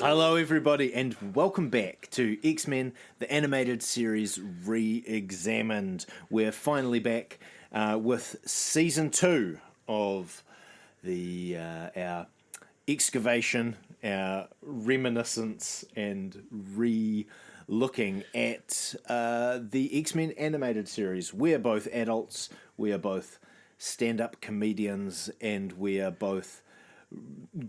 Hello, everybody, and welcome back to Xmen, the animated series reXamined. We're finally back with season 2 of our excavation, our reminiscence, and re-looking at the Xmen animated series. We're both adults, we are both stand-up comedians, and we are both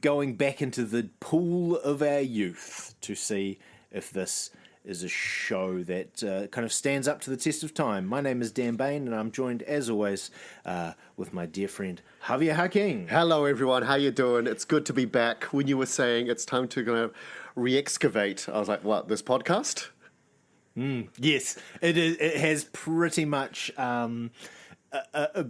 going back into the pool of our youth to see if this is a show that kind of stands up to the test of time. My name is Dan Bain, and I'm joined, as always, with my dear friend Javier Haking. Hello, everyone. How you doing? It's good to be back. When you were saying it's time to re-excavate, I was like, what, this podcast? Yes, it is. It has pretty much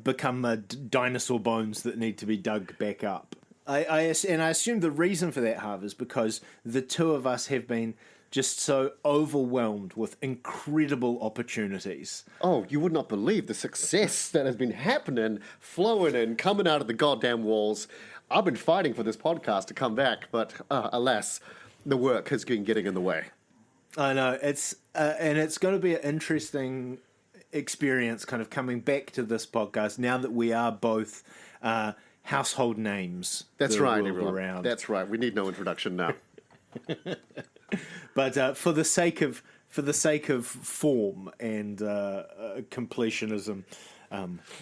become dinosaur bones that need to be dug back up. I assume the reason for that, Harv, is because the two of us have been just so overwhelmed with incredible opportunities. Oh, you would not believe the success that has been happening, flowing in, coming out of the goddamn walls. I've been fighting for this podcast to come back, but alas, the work has been getting in the way. I know. It's going to be an interesting experience kind of coming back to this podcast now that we are both household names. That's right, everyone. Around. That's right. We need no introduction now. But for the sake of form and completionism,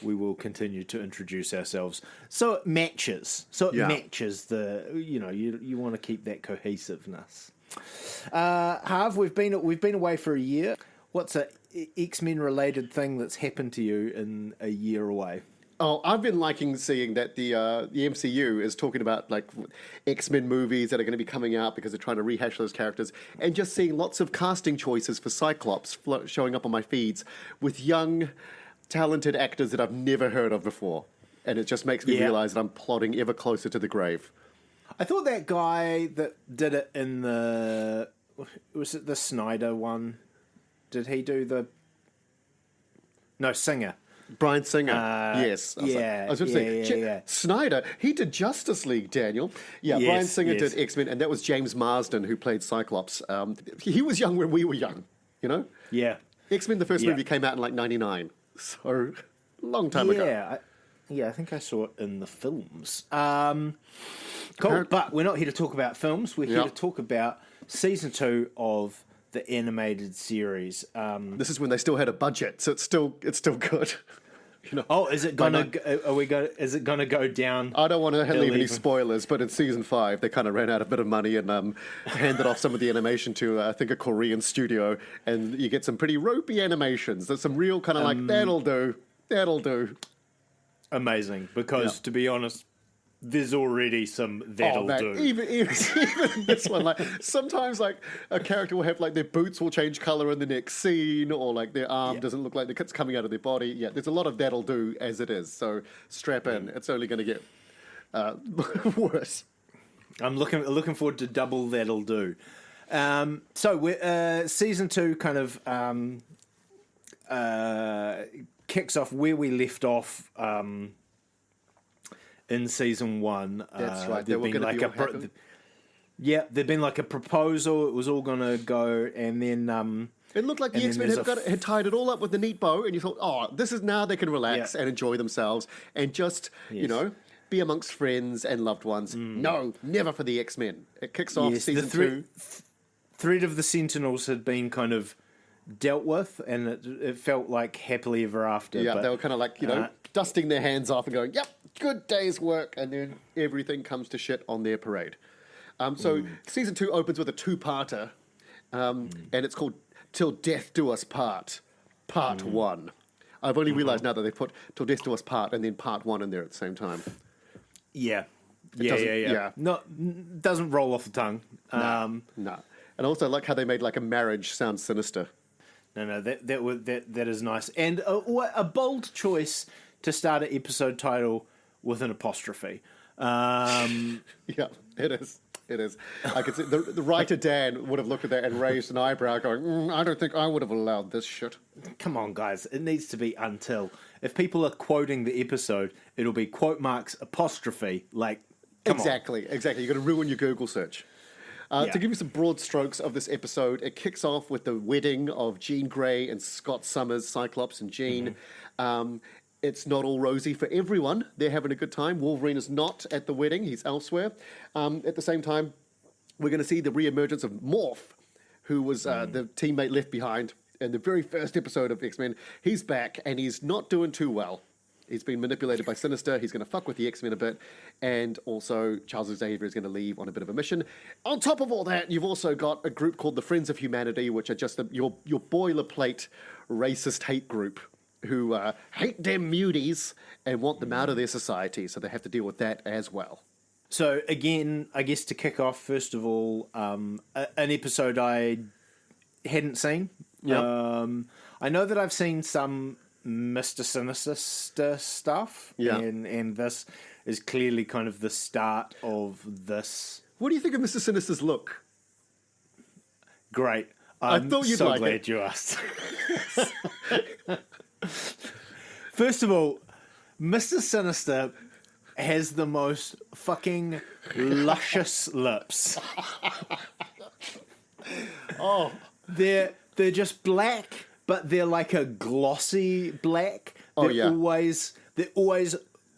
we will continue to introduce ourselves. So it matches. Matches the you want to keep that cohesiveness. Harv, we've been away for a year. What's a X-Men related thing that's happened to you in a year away? Oh, I've been liking seeing that the MCU is talking about like X-Men movies that are going to be coming out because they're trying to rehash those characters, and just seeing lots of casting choices for Cyclops showing up on my feeds with young, talented actors that I've never heard of before, and it just makes me realize that I'm plodding ever closer to the grave. I thought that guy that did it in was it the Snyder one? Did he do Singer? Bryan Singer, yes. I was going to say, Snyder, he did Justice League, Daniel. Yeah, yes, Bryan Singer did X-Men, and that was James Marsden who played Cyclops. He was young when we were young, you know? Yeah. X-Men, the first movie came out in like 99, so long time ago. I think I saw it in the films. Cool, but we're not here to talk about films. We're here to talk about Season 2 of the animated series. This is when they still had a budget, so it's still good. You know, oh, is it gonna? Is it gonna go down? I don't want to leave any spoilers, but in season 5, they kind of ran out a bit of money and handed off some of the animation to I think a Korean studio, and you get some pretty ropey animations. There's some real kind of like that'll do. Amazing, because to be honest, there's already some that'll do. Even this one, like sometimes like a character will have like their boots will change color in the next scene, or like their arm doesn't look like it's coming out of their body. Yeah, there's a lot of that'll do as it is. So strap in. It's only going to get worse. I'm looking forward to double that'll do. So we're season 2 kind of kicks off where we left off. In season 1, that's right. There'd been like a proposal. It was all going to go, and then it looked like the X-Men had tied it all up with a neat bow, and you thought, oh, this is now they can relax and enjoy themselves and just be amongst friends and loved ones. No, never for the X-Men. It kicks off season 2. Threat of the Sentinels had been kind of dealt with, and it felt like happily ever after. Yeah, they were kind of like dusting their hands off and going, "Yep, good day's work," and then everything comes to shit on their parade. So season 2 opens with a 2-parter, and it's called "Till Death Do Us Part," Part 1. I've only realised now that they put "Till Death Do Us Part" and then Part 1 in there at the same time. Yeah. No, doesn't roll off the tongue. No. And also, I like how they made like a marriage sound sinister. No, that is nice, and a bold choice to start an episode title with an apostrophe. Yeah, it is. It is. I could see the writer Dan would have looked at that and raised an eyebrow, going, "I don't think I would have allowed this shit." Come on, guys! It needs to be until. If people are quoting the episode, it'll be quote marks apostrophe. Like, come on. Exactly. You're going to ruin your Google search. To give you some broad strokes of this episode, it kicks off with the wedding of Jean Grey and Scott Summers, Cyclops and Jean. It's not all rosy for everyone. They're having a good time. Wolverine is not at the wedding. He's elsewhere. At the same time, we're going to see the re-emergence of Morph, who was the teammate left behind in the very first episode of X-Men. He's back, and he's not doing too well. He's been manipulated by Sinister. He's going to fuck with the X-Men a bit. And also, Charles Xavier is going to leave on a bit of a mission. On top of all that, you've also got a group called the Friends of Humanity, which are just your boilerplate racist hate group who hate them muties and want them out of their society. So they have to deal with that as well. So, again, I guess to kick off, first of all, an episode I hadn't seen. Yep. I know that I've seen some Mr. Sinister stuff, and this is clearly kind of the start of this. What do you think of Mr. Sinister's look? Great. I thought you'd so like glad it. you asked. First of all, Mr. Sinister has the most fucking luscious lips. Oh, They're just black, but they're like a glossy black. Oh, They're yeah.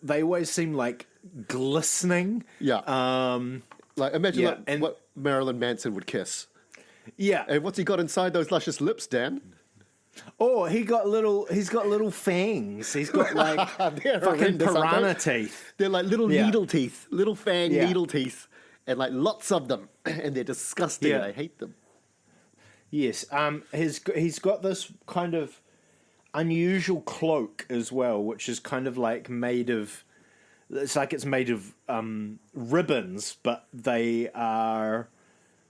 They always seem like glistening. yeah. Like imagine yeah, and- what Marilyn Manson would kiss. Yeah. And what's he got inside those luscious lips, Dan? Oh, he's got little fangs. He's got like They're fucking horrendous, aren't piranha they? teeth. They're like little Yeah. needle teeth, little fang Yeah. needle teeth, and like lots of them, and they're disgusting. Yeah. And I hate them. Yes. He's got this kind of unusual cloak as well, which is kind of like made of. It's like it's made of ribbons, but they are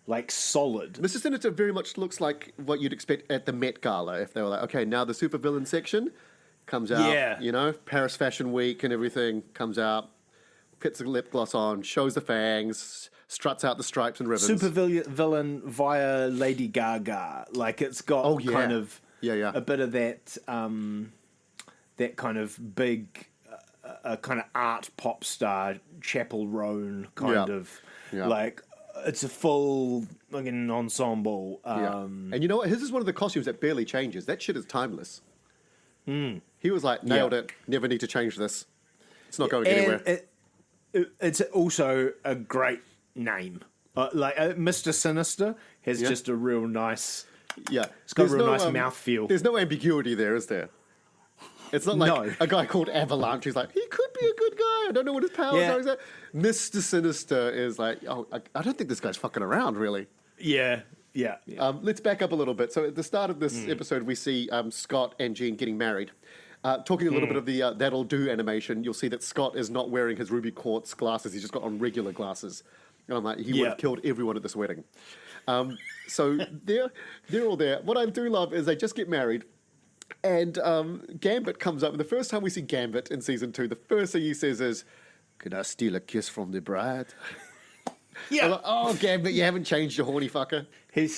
like solid. Mr. Sinister very much looks like what you'd expect at the Met Gala if they were like, okay, now the supervillain section comes out. Yeah. You know, Paris Fashion Week and everything comes out, puts the lip gloss on, shows the fangs, struts out the stripes and ribbons. Super villain via Lady Gaga. Like it's got Oh, yeah. kind of Yeah. a bit of that that kind of big kind of art pop star Chapel Roan kind Yeah. of Yeah. like it's a full fucking ensemble. Yeah. And you know what? His is one of the costumes that barely changes. That shit is timeless. He was like, nailed it. Never need to change this. It's not going anywhere. It's also a great name. Mr. Sinister has just a real nice. Yeah. It's got a There's real no, nice mouthfeel. There's no ambiguity there, is there? It's not like No. a guy called Avalanche who's like, he could be a good guy. I don't know what his powers Yeah. are. Exactly. Mr. Sinister is like, oh, I don't think this guy's fucking around, really. Yeah. Let's back up a little bit. So at the start of this episode, we see Scott and Jean getting married. Talking a little bit of the That'll Do animation, you'll see that Scott is not wearing his ruby quartz glasses. He's just got on regular glasses. And I'm like, he would have killed everyone at this wedding. So they're all there. What I do love is they just get married. And Gambit comes up. And the first time we see Gambit in season 2, the first thing he says is, "Can I steal a kiss from the bride?" Yeah. I'm like, oh, Gambit, you haven't changed, you horny fucker. He's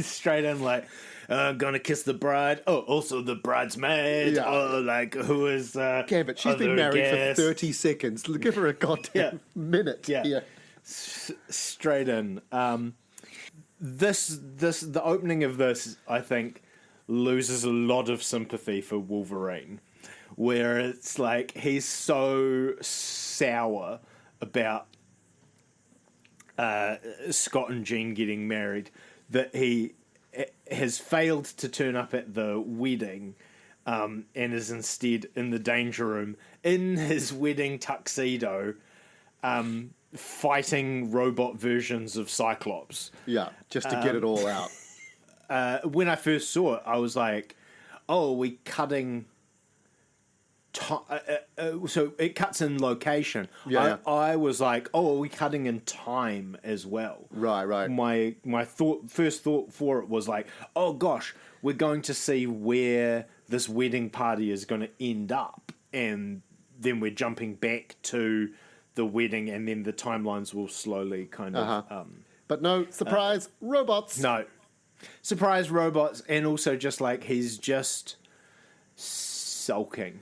straight in like, gonna kiss the bride. Oh, also the bridesmaid. Yeah. Oh, like who is Gambit, she's been other married guest? for 30 seconds. Give her a goddamn minute. Yeah. Straight in. The opening of this, I think, loses a lot of sympathy for Wolverine, where it's like he's so sour about Scott and Jean getting married that he has failed to turn up at the wedding and is instead in the danger room in his wedding tuxedo fighting robot versions of Cyclops. Yeah, just to get it all out. When I first saw it, I was like, oh, are we cutting... so it cuts in location. Yeah. I was like, oh, are we cutting in time as well? Right. My first thought for it was like, oh gosh, we're going to see where this wedding party is going to end up, and then we're jumping back to the wedding, and then the timelines will slowly kind of... But no, surprise, robots. No. Surprise robots, and also just like he's just sulking.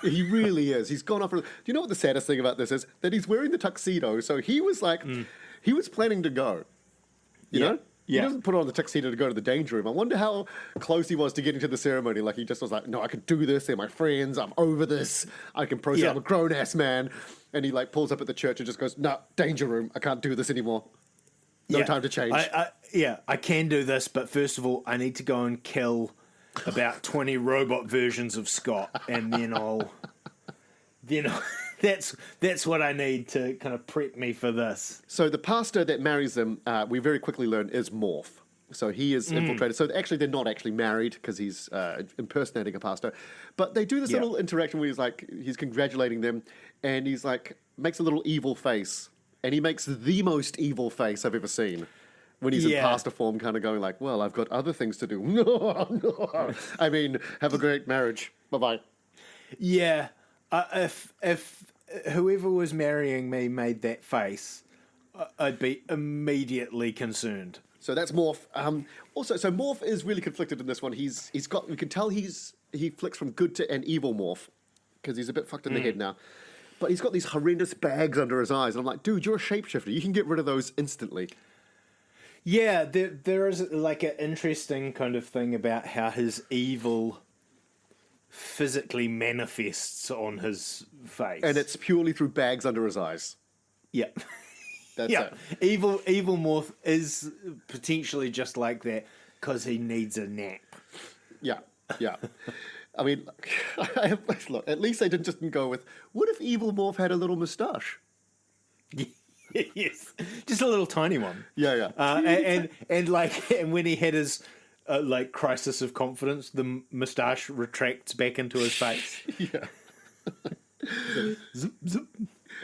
He really is. He's gone off. Do you know what the saddest thing about this is? That he's wearing the tuxedo. So he was like, he was planning to go. You know? He Yeah. doesn't put on the tuxedo to go to the danger room. I wonder how close he was to getting to the ceremony. Like, he just was like, no, I can do this. They're my friends. I'm over this. I can process. I'm a grown-ass man. And he, like, pulls up at the church and just goes, no, danger room. I can't do this anymore. No time to change. I can do this, but first of all, I need to go and kill about 20 robot versions of Scott, and then that's what I need to kind of prep me for this. So the pastor that marries them, we very quickly learn, is Morph. So he is infiltrated. So actually, they're not actually married because he's impersonating a pastor. But they do this little interaction where he's congratulating them, and he's like, makes a little evil face. And he makes the most evil face I've ever seen. When he's in pastor form, kind of going like, well, I've got other things to do. No. I mean, have a great marriage. Bye-bye. Yeah. If whoever was marrying me made that face, I'd be immediately concerned. So that's Morph. Also, so Morph is really conflicted in this one. He's got, we can tell he flicks from good to an evil Morph because he's a bit fucked in the head now. But he's got these horrendous bags under his eyes. And I'm like, dude, you're a shapeshifter. You can get rid of those instantly. Yeah, there is like an interesting kind of thing about how his evil physically manifests on his face. And it's purely through bags under his eyes. Yeah. That's it. Evil Morph is potentially just like that because he needs a nap. Yeah. I mean, look, at least they didn't go with, what if Evil Morph had a little moustache? Yes, just a little tiny one. Yeah. And when he had his like crisis of confidence, the moustache retracts back into his face. Yeah. Zip, zip.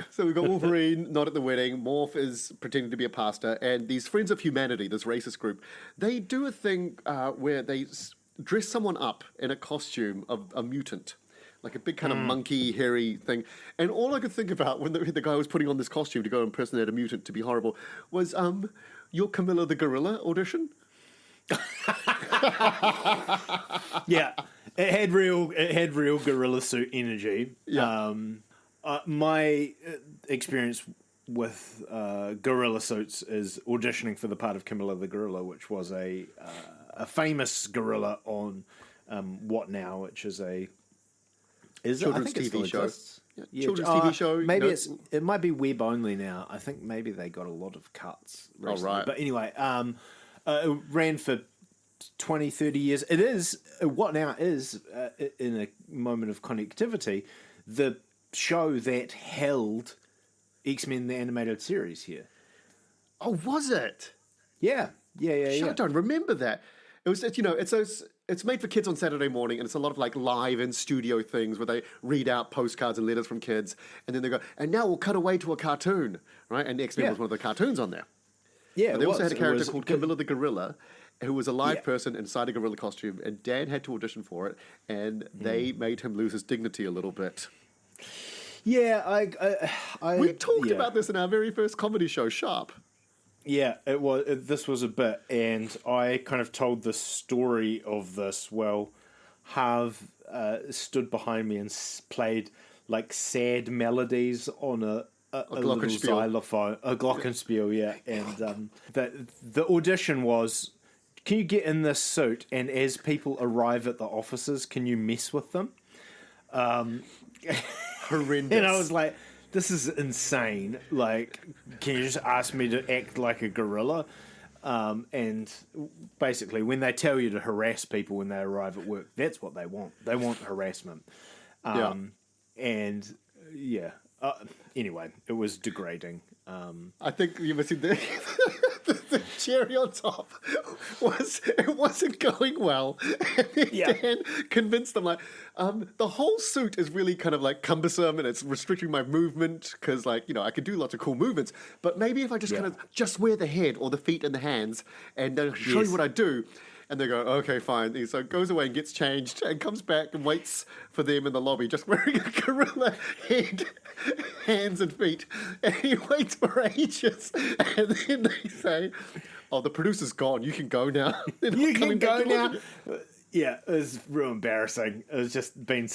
So we've got Wolverine not at the wedding. Morph is pretending to be a pastor, and these Friends of Humanity, this racist group, they do a thing where they dress someone up in a costume of a mutant. Like a big kind of monkey, hairy thing. And all I could think about when the guy was putting on this costume to go impersonate a mutant to be horrible was, your Camilla the Gorilla audition? Yeah, it had real gorilla suit energy. Yeah. My experience with gorilla suits is auditioning for the part of Camilla the Gorilla, which was a famous gorilla on What Now, which is a children's TV show. Yeah, children's TV show. Maybe it might be web only now. I think maybe they got a lot of cuts recently. Oh, right. But anyway, it ran for 20, 30 years. It is, What Now is, in a moment of connectivity, the show that held Xmen the animated series here. Oh, was it? Yeah. I don't remember that. It's made for kids on Saturday morning, and it's a lot of like live in studio things where they read out postcards and letters from kids, and then they go, and now we'll cut away to a cartoon, right? And X-Men was one of the cartoons on there. Yeah, but they also had a character called Camilla the Gorilla, who was a live person inside a gorilla costume, and Dan had to audition for it, and they made him lose his dignity a little bit. Yeah, we talked about this in our very first comedy show, Sharp. Yeah, it was. This was a bit, and I kind of told the story of this. Well, Harv stood behind me and played like sad melodies on a little xylophone, a glockenspiel. Yeah, and the audition was, can you get in this suit, and as people arrive at the offices, can you mess with them? Horrendous. And I was like, this is insane. Like, can you just ask me to act like a gorilla? And basically, when they tell you to harass people when they arrive at work, that's what they want. They want harassment. And yeah. Anyway, it was degrading. I think you must see the cherry on top was it wasn't going well. And then Dan convinced them like, the whole suit is really kind of like cumbersome and it's restricting my movement because like, I can do lots of cool movements, but maybe if I just kind of just wear the head or the feet and the hands and show you what I do. And they go, okay, fine. So goes away and gets changed and comes back and waits for them in the lobby, just wearing a gorilla head, hands and feet. And he waits for ages. And then they say, oh, the producer's gone. You can go now. You can go now. Yeah, it was real embarrassing. It was just been,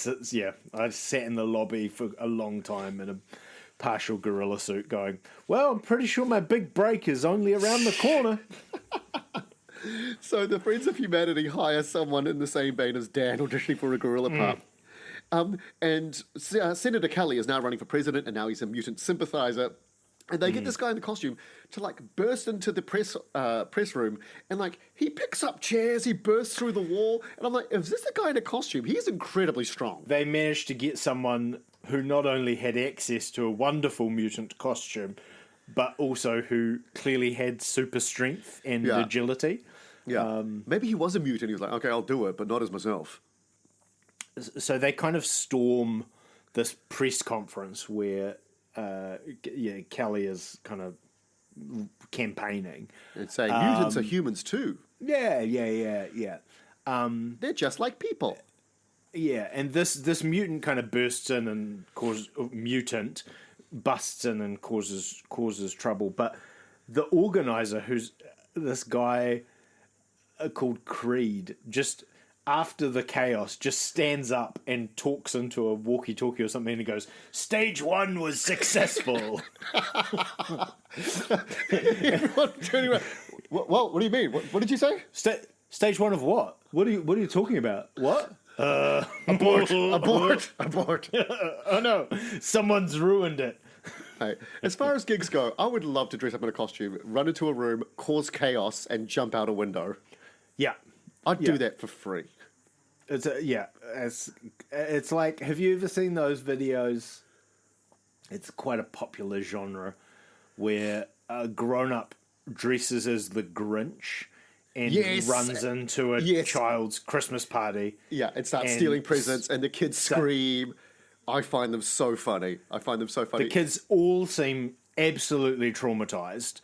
I sat in the lobby for a long time in a partial gorilla suit going, well, I'm pretty sure my big break is only around the corner. So the Friends of Humanity hire someone in the same vein as Dan auditioning for a gorilla part. Senator Kelly is now running for president, and now he's a mutant sympathizer. And they get this guy in the costume to like burst into the press room, and like he picks up chairs, he bursts through the wall, and I'm like, is this the guy in a costume? He's incredibly strong. They managed to get someone who not only had access to a wonderful mutant costume, but also who clearly had super strength and agility. Yeah, maybe he was a mutant. He was like, okay, I'll do it, but not as myself. So they kind of storm this press conference where, Kelly is kind of campaigning. And saying, mutants are humans too. Yeah. They're just like people. Yeah, and this mutant kind of busts in and busts in and causes trouble. But the organizer, who's this guy called Creed, just after the chaos, just stands up and talks into a walkie-talkie or something, and he goes, "Stage 1 was successful." Everyone turning around. What do you mean? What did you say? Stage 1 of what? What are you talking about? What? Abort. Oh no, someone's ruined it. Hey, as far as gigs go, I would love to dress up in a costume, run into a room, cause chaos, and jump out a window. Yeah. I'd do that for free. It's like, have you ever seen those videos? It's quite a popular genre where a grown-up dresses as the Grinch and runs into a child's Christmas party. Yeah, and starts stealing presents, and the kids scream. I find them so funny. The kids all seem absolutely traumatized,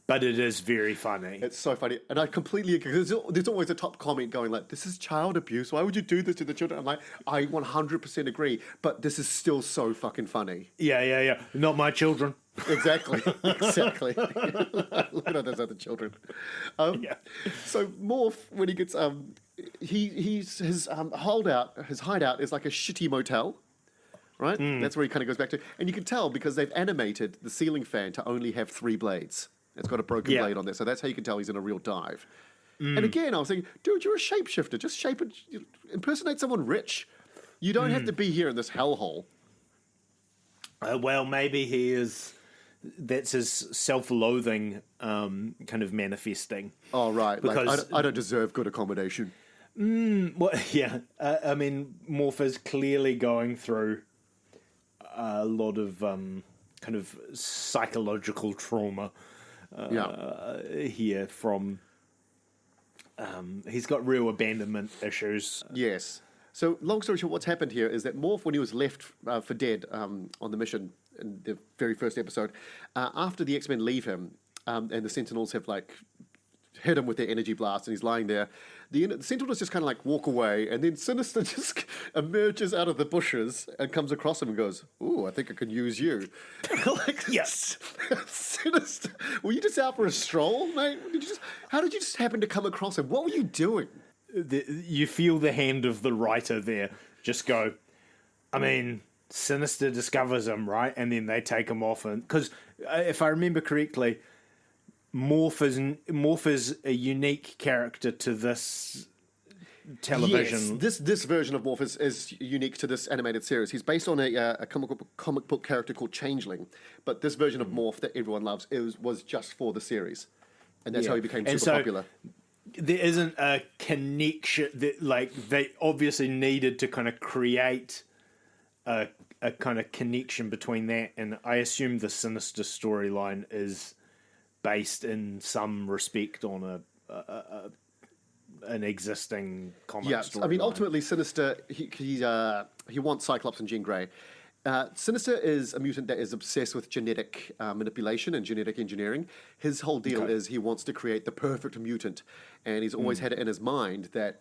but it is very funny. It's so funny. And I completely agree. There's always a top comment going like, this is child abuse. Why would you do this to the children? I'm like, I 100% agree, but this is still so fucking funny. Yeah. Not my children. Exactly. Look at those other children. So Morph, when he gets his hideout is like a shitty motel, right? That's where he kind of goes back to, and you can tell because they've animated the ceiling fan to only have 3 blades. It's got a broken blade on there, so that's how you can tell he's in a real dive. And again, I was thinking, dude, you're a shapeshifter. Just impersonate someone rich. You don't have to be here in this hellhole. Well, maybe he is. That's his self-loathing kind of manifesting. Oh, right. Because like, I don't deserve good accommodation. Well, yeah. I mean, Morph is clearly going through a lot of kind of psychological trauma here from... he's got real abandonment issues. Yes. So, long story short, what's happened here is that Morph, when he was left for dead on the mission in the very first episode, after the X-Men leave him and the Sentinels have like hit him with their energy blast and he's lying there, the Sentinels just kind of like walk away, and then Sinister just emerges out of the bushes and comes across him and goes, "Ooh, I think I can use you." Like, yes. Sinister, were you just out for a stroll, mate? How did you just happen to come across him? What were you doing? You feel the hand of the writer there just go, I mean, Sinister discovers him, right? And then they take him off. And because if I remember correctly, Morph is a unique character to this television. Yes, this version of Morph is unique to this animated series. He's based on a comic book character called Changeling, but this version of Morph that everyone loves was just for the series, and that's how he became super popular. There isn't a connection that, like, they obviously needed to kind of create a kind of connection between that, and I assume the Sinister storyline is based in some respect on an existing comic storyline. I mean, ultimately, Sinister he wants Cyclops and Jean Grey. Sinister is a mutant that is obsessed with genetic manipulation and genetic engineering. His whole deal is he wants to create the perfect mutant, and he's always had it in his mind that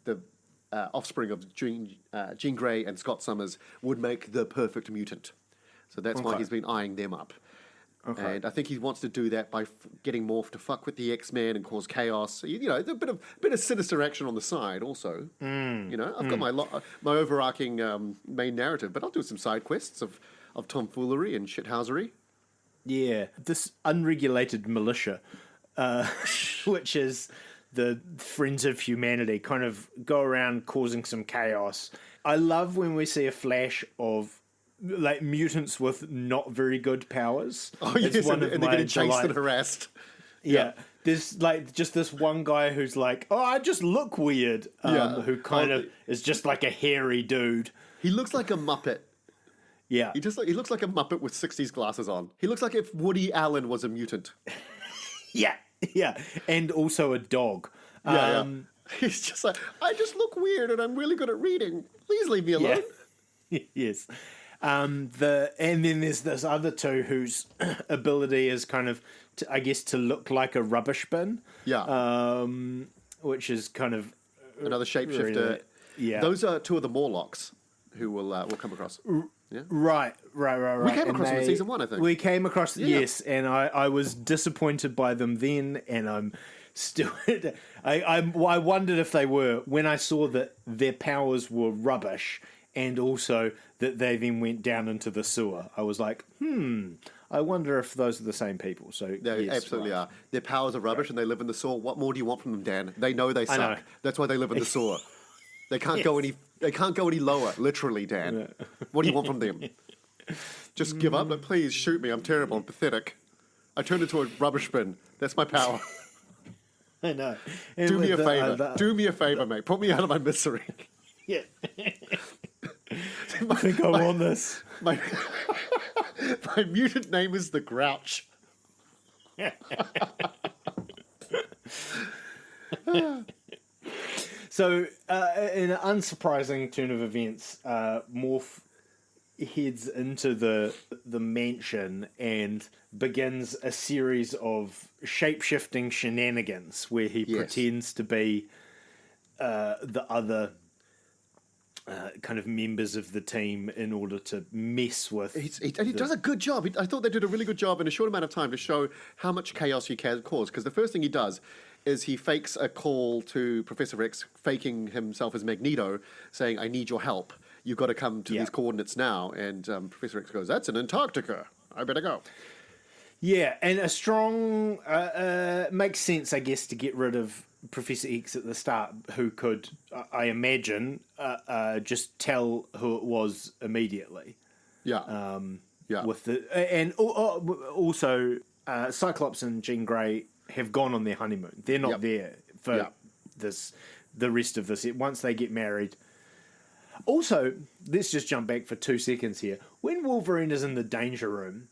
the offspring of Jean Grey and Scott Summers would make the perfect mutant. So that's why he's been eyeing them up. Okay. And I think he wants to do that by getting Morph to fuck with the X-Men and cause chaos. You know, a bit of Sinister action on the side also. You know, I've got my overarching main narrative, but I'll do some side quests of tomfoolery and shithousery. Yeah, this unregulated militia, which is the Friends of Humanity kind of go around causing some chaos. I love when we see a flash of like mutants with not very good powers. Oh, yes, and they're getting chased and harassed. Yeah. There's like just this one guy who's like, oh, I just look weird. Who kind of is just like a hairy dude. He looks like a Muppet. Yeah. He looks like a Muppet with 60s glasses on. He looks like if Woody Allen was a mutant. Yeah. And also a dog. He's just like, I just look weird and I'm really good at reading. Please leave me alone. Yeah. Yes. And then there's this other two whose ability is kind of, to look like a rubbish bin. Yeah. Which is kind of another shapeshifter. Really, yeah. Those are two of the Morlocks who we'll come across. Yeah. Right. We came across them in season 1, I think. We came across, yes, and I was disappointed by them then, and I'm still. I wondered if they were when I saw that their powers were rubbish, and also that they then went down into the sewer. I was like, I wonder if those are the same people. So they absolutely are. Their powers are rubbish, and they live in the sewer. What more do you want from them, Dan? They know they suck. That's why they live in the sewer. They can't go any. They can't go any lower, literally, Dan. What do you want from them? Just give up? Like, please shoot me. I'm terrible. I'm pathetic. I turned into a rubbish bin. That's my power. I know. Do me a favor. Do me a favor, mate. Put me out of my misery. Yeah. I think I want this. My mutant name is the Grouch. So, in an unsurprising turn of events, Morph heads into the mansion and begins a series of shape-shifting shenanigans where he pretends to be the other kind of members of the team in order to mess with. And he does a good job. I thought they did a really good job in a short amount of time to show how much chaos he can cause. Because the first thing he does is he fakes a call to Professor X, faking himself as Magneto, saying, I need your help. You've got to come to these coordinates now. And Professor X goes, that's in Antarctica. I better go. Yeah, and a strong... makes sense, I guess, to get rid of Professor X at the start, who could, I imagine, just tell who it was immediately. Yeah. With and also, Cyclops and Jean Grey have gone on their honeymoon. They're not there for the rest of this. Once they get married. Also, let's just jump back for 2 seconds here. When Wolverine is in the danger room,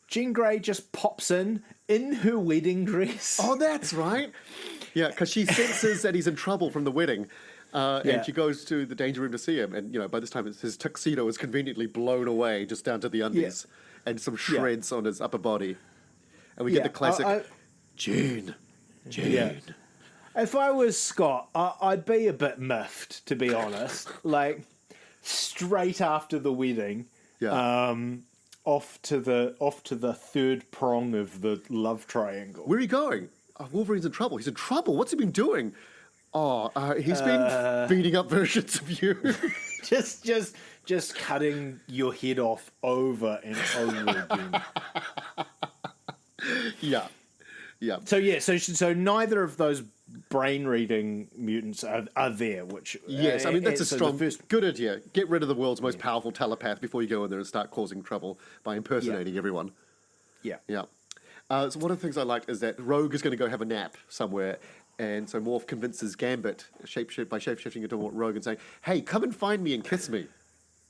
Jean Grey just pops in her wedding dress. Oh, that's right. Yeah, because she senses that he's in trouble from the wedding. And she goes to the danger room to see him. And, by this time, his tuxedo is conveniently blown away just down to the undies. And some shreds on his upper body. And we get the classic, Jane. Yeah. If I was Scott, I'd be a bit miffed, to be honest. Like, straight after the wedding, off to the third prong of the love triangle. Where are you going? Wolverine's in trouble. He's in trouble. What's he been doing? He's been beating up versions of you. just cutting your head off over and over again. Yeah. So neither of those brain reading mutants are there. Which yes, I mean that's a strong, good idea. Get rid of the world's most powerful telepath before you go in there and start causing trouble by impersonating everyone. Yeah. So one of the things I liked is that Rogue is going to go have a nap somewhere. And so Morph convinces Gambit by shape-shifting into Rogue and saying, hey, come and find me and kiss me.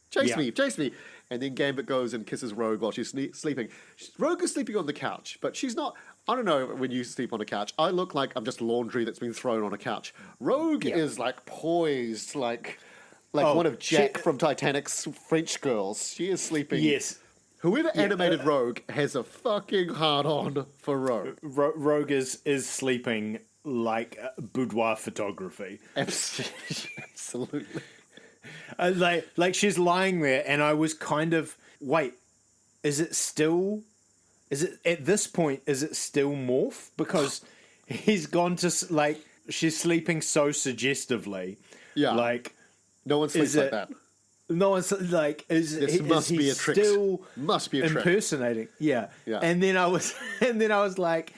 Chase me. And then Gambit goes and kisses Rogue while she's sleeping. Rogue is sleeping on the couch, but she's not... I don't know when you sleep on a couch. I look like I'm just laundry that's been thrown on a couch. Rogue is like poised, like one of Jack from Titanic's French girls. She is sleeping... Yes. Whoever animated Rogue has a fucking hard-on for Rogue. Rogue is sleeping... like boudoir photography. Absolutely. Like she's lying there, and I was kind of wait. Is it at this point? Is it still Morph? Because he's gone to she's sleeping so suggestively. Yeah. Like no one sleeps like that. No one's like this must be a trick. Still must be a impersonating. Trick. Yeah. And then I was like.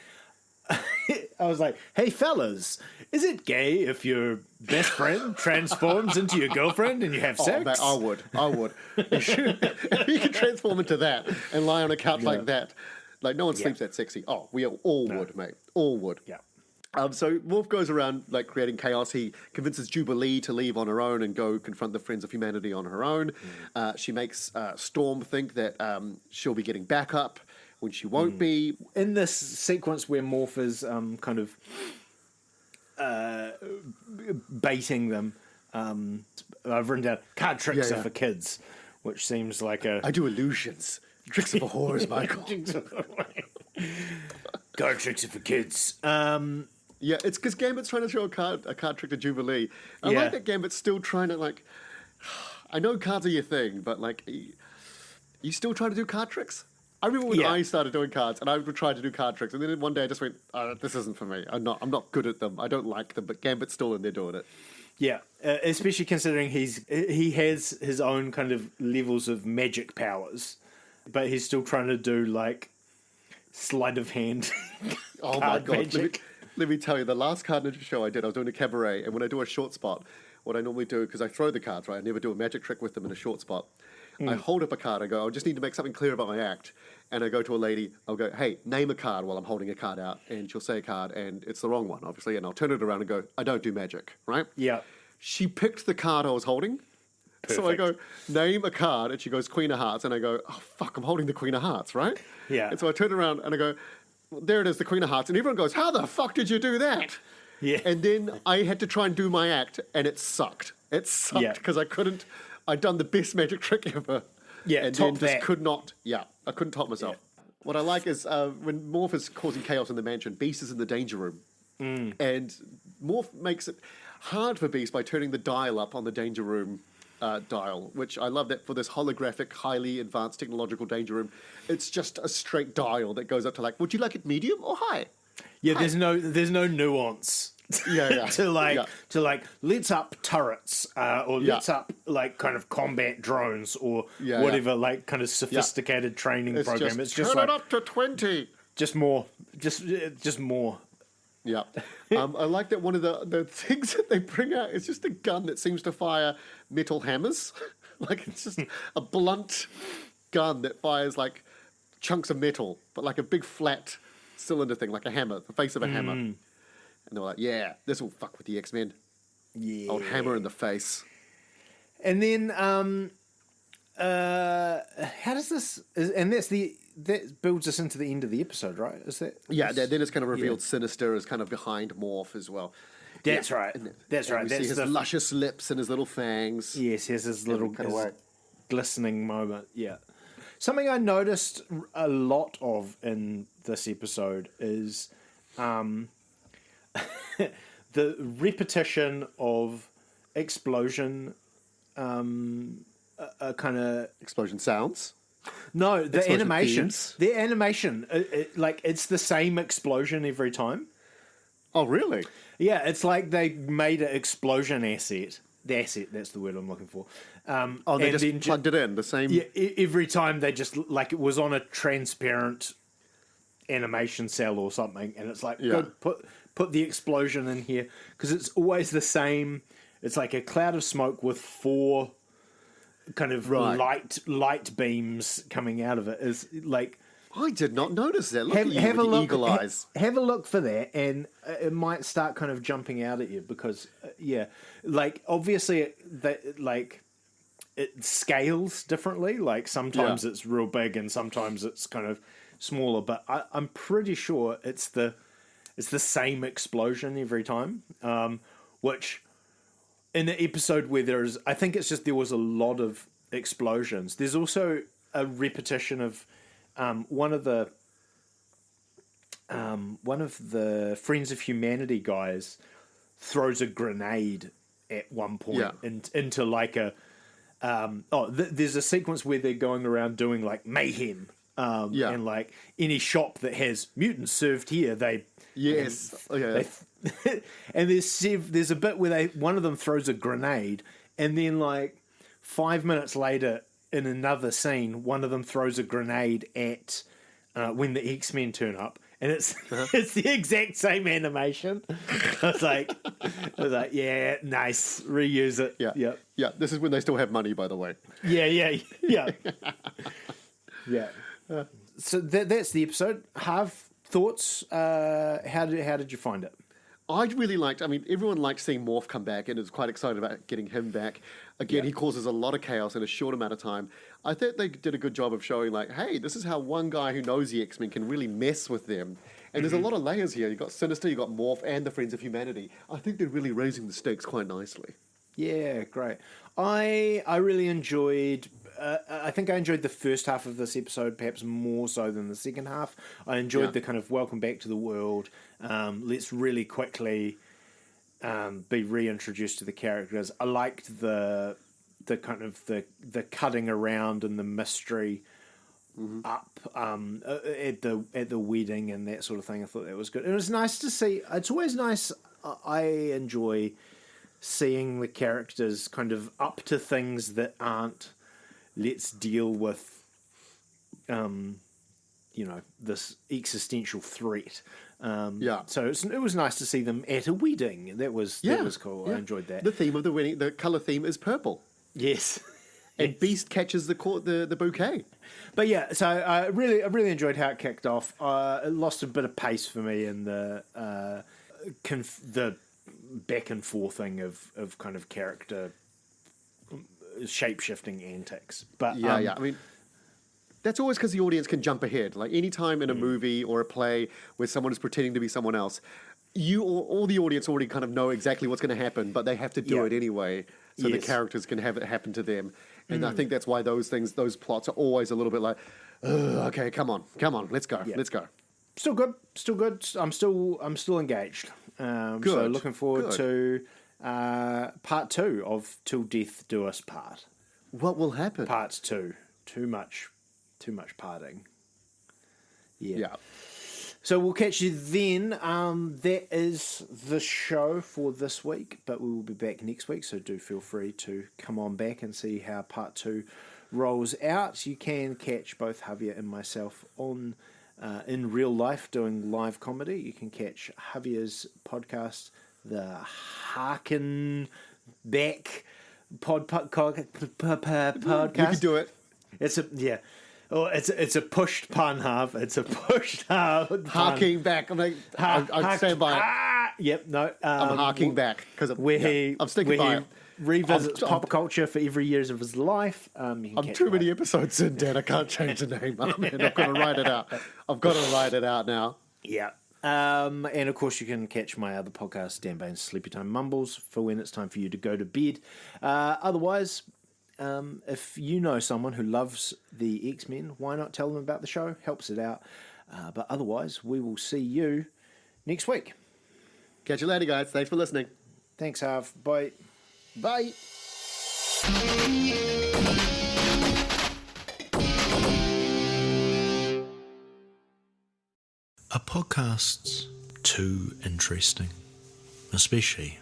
I was like, hey, fellas, is it gay if your best friend transforms into your girlfriend and you have sex? Oh, man, I would. If you could transform into that and lie on a couch like that, like no one sleeps that sexy. Oh, we all would, mate. All would. Yeah. So Morph goes around like creating chaos. He convinces Jubilee to leave on her own and go confront the Friends of Humanity on her own. She makes Storm think that she'll be getting backup when she won't be. In this sequence where Morph is kind of baiting them, I've written down card tricks are for kids, which seems like a... I do illusions. Tricks of a whore is Michael. Card tricks are for kids. Yeah, it's because Gambit's trying to show a card trick to Jubilee. I like that Gambit's still trying to, like... I know cards are your thing, but, like, you still trying to do card tricks? I remember when I started doing cards, and I would try to do card tricks, and then one day I just went, this isn't for me. I'm not good at them. I don't like them, but Gambit's still in there doing it. Yeah, especially considering he has his own kind of levels of magic powers, but he's still trying to do, like, sleight of hand. Oh my God. Let me tell you, the last card ninja show I did, I was doing a cabaret, and when I do a short spot, what I normally do, because I throw the cards, right? I never do a magic trick with them in a short spot. I hold up a card, I go, I just need to make something clear about my act. And I go to a lady, I'll go, hey, name a card while I'm holding a card out. And she'll say a card, and it's the wrong one, obviously. And I'll turn it around and go, I don't do magic, right? Yeah. She picked the card I was holding. Perfect. So I go, name a card, and she goes, Queen of Hearts. And I go, oh, fuck, I'm holding the Queen of Hearts, right? Yeah. And so I turn around and I go, well, there it is, the Queen of Hearts. And everyone goes, how the fuck did you do that? Yeah. And then I had to try and do my act, and it sucked. It sucked because I couldn't, I'd done the best magic trick ever. Yeah, and then just could not, I couldn't top myself. Yeah. What I like is when Morph is causing chaos in the mansion, Beast is in the danger room. And Morph makes it hard for Beast by turning the dial up on the danger room dial, which I love that for this holographic, highly advanced technological danger room. It's just a straight dial that goes up to like, would you like it medium or high? Yeah, there's no nuance. to like let's up turrets or let's up like kind of combat drones or whatever like kind of sophisticated training program. It's just turn like, it up to 20. Just more. Just more. Yeah. I like that one of the things that they bring out is just a gun that seems to fire metal hammers. Like it's just a blunt gun that fires like chunks of metal, but like a big flat cylinder thing, like a hammer, the face of a hammer. And they were like, yeah, this will fuck with the X-Men. Yeah. Old hammer in the face. And then, how does this... And that builds us into the end of the episode, right? Is that... Yeah, then it's kind of revealed Sinister is kind of behind Morph as well. That's right. That's right. We That's see his luscious lips and his little fangs. Yes, he has his little glistening moment, yeah. Something I noticed a lot of in this episode is... the repetition of explosion, kind of explosion sounds. No, the explosion animation. themes. The animation, like it's the same explosion every time. Oh, really? Yeah, it's like they made an explosion asset. The asset, that's the word I'm looking for. They just plugged it in the same. Yeah, every time they just like it was on a transparent animation cell or something, and it's like good, put the explosion in here because it's always the same. It's like a cloud of smoke with 4 kind of light beams coming out of it. Is like I did not notice that. Look at you with the eagle eyes. Have a look for that, and it might start kind of jumping out at you because like obviously it scales differently. Like sometimes it's real big and sometimes it's kind of smaller, but I'm pretty sure it's the same explosion every time, which in the episode where I think it's just there was a lot of explosions. There's also a repetition of one of the Friends of Humanity guys throws a grenade at one point into like a there's a sequence where they're going around doing like mayhem. And like any shop that has mutants served here, and there's a bit where one of them throws a grenade, and then like 5 minutes later in another scene, one of them throws a grenade at when the X-Men turn up, and it's it's the exact same animation. I was like, yeah, nice, reuse it. Yeah. Yep. Yeah. This is when they still have money, by the way. Yeah. Yeah. So that's the episode. Have thoughts? How did you find it? I really liked, I mean, everyone liked seeing Morph come back and is quite excited about getting him back. Again, he causes a lot of chaos in a short amount of time. I think they did a good job of showing, like, hey, this is how one guy who knows the X-Men can really mess with them. And there's a lot of layers here. You've got Sinister, you've got Morph, and the Friends of Humanity. I think they're really raising the stakes quite nicely. Yeah, great. I really enjoyed. I think I enjoyed the first half of this episode perhaps more so than the second half. I enjoyed the kind of welcome back to the world. Let's really quickly be reintroduced to the characters. I liked the kind of the cutting around and the mystery up at the wedding and that sort of thing. I thought that was good. It was nice to see. It's always nice. I enjoy seeing the characters kind of up to things that aren't, let's deal with, this existential threat. So it was nice to see them at a wedding. That was cool. Yeah. I enjoyed that. The theme of the wedding, the colour theme is purple. Yes. And Beast catches the bouquet. But yeah, so I really enjoyed how it kicked off. It lost a bit of pace for me in the back and forthing of kind of character shape-shifting antics. But I mean, that's always because the audience can jump ahead. Like any time in a movie or a play where someone is pretending to be someone else, you or all the audience already kind of know exactly what's going to happen, but they have to do it anyway, so the characters can have it happen to them. And I think that's why those plots are always a little bit like, okay, come on, let's go. Still good. I'm still engaged. Good. So looking forward to part 2 of Till Death Do Us Part. What will happen? Part 2. Too much parting. Yeah. So we'll catch you then. That is the show for this week, but we will be back next week, so do feel free to come on back and see how part 2 rolls out. You can catch both Javier and myself on in real life doing live comedy. You can catch Javier's podcast, the Harken Back podcast. You can do it. It's a pushed pun, Harv. It's a pushed pun. Harking back. I'm like, I stand by it. Yep, no. I'm harking back because I'm sticking by it. Revisits pop culture for every year of his life. I'm too many episodes in, Dan. I can't change the name. Man. I've got to write it out. I've got to write it out now. Yeah. And of course, you can catch my other podcast, Dan Bain's Sleepy Time Mumbles, for when it's time for you to go to bed. Otherwise, if you know someone who loves the X-Men, why not tell them about the show? Helps it out. But otherwise, we will see you next week. Catch you later, guys. Thanks for listening. Thanks, Harv. Bye. Bye. Are podcasts too interesting? Especially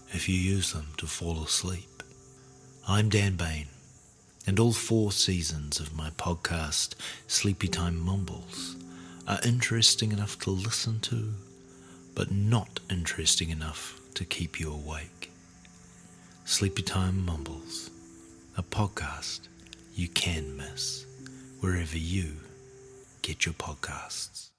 if you use them to fall asleep. I'm Dan Bain, and all 4 seasons of my podcast, Sleepy Time Mumbles, are interesting enough to listen to, but not interesting enough to keep you awake. Sleepy Time Mumbles, a podcast you can miss, wherever you get your podcasts.